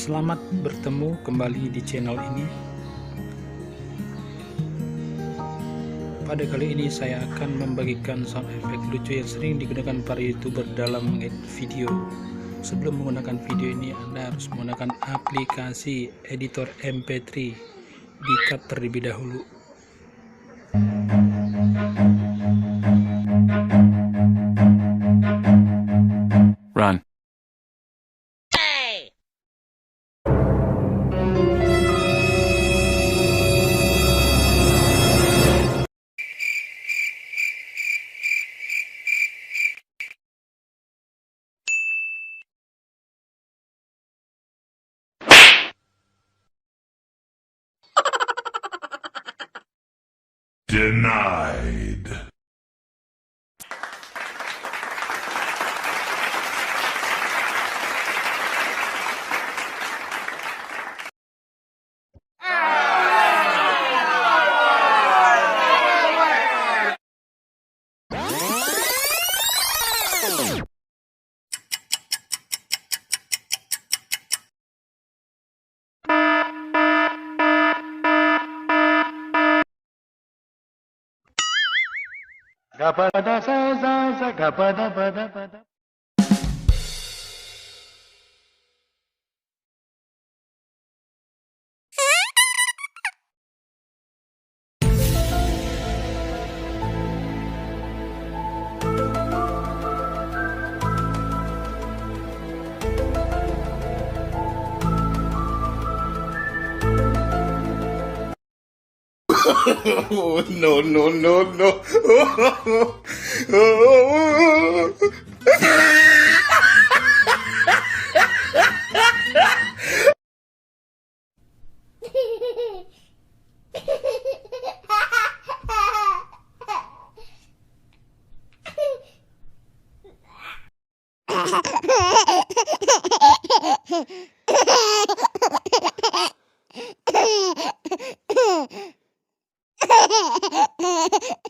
Selamat bertemu kembali di channel ini. Pada kali ini saya akan membagikan sound effect lucu yang sering digunakan para youtuber dalam mengedit video. Sebelum menggunakan video ini, Anda harus menggunakan aplikasi editor MP3. Di-cut terlebih dahulu. Run. Denied. Gapada sa sa sa gapada pada pada. Oh, no, no, no, no. Ha ha ha ha!